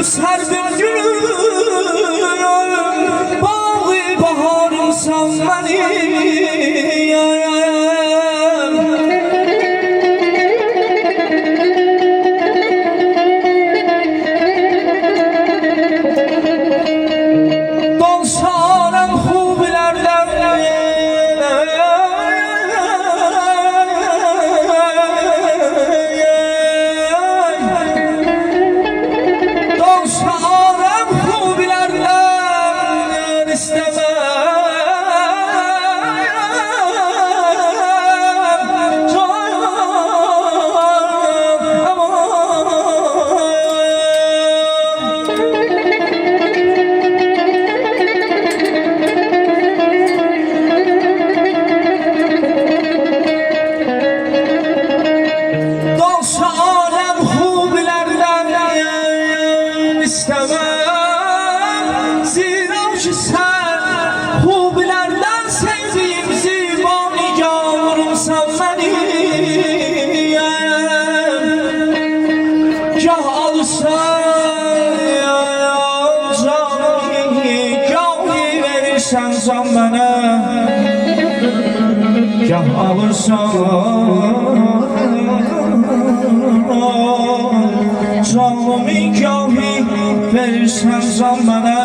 Serdim gülüm, bağı baharımsan benim. Dolşanım hubilerden Dolşanım hubilerden istemem. İstemem, zira ki sen hubilerden sevdiğim zibani yağmurumsan benim. Gah alırsan canımı, gah verirsen can bana. Gah alırsan canımı, gah verirsen can bana.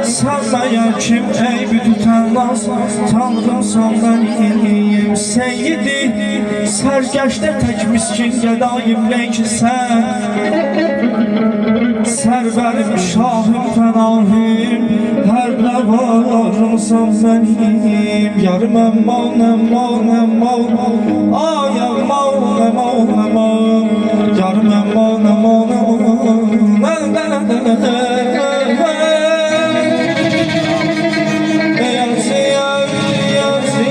Sanmaya kim eybi tutarmaz, Tanrımsan benim. Seyyidi sərgəşdə tək miskin gədayım neyki sən. Sərbərim şahım fənahim, hər nə varımsan benim. Yarım əmmal nəmmal nəmmal, ay əmmal nəmmal nəmmal. Yarım əmmal nəmmal nəmmal. Beyaz yazı yazı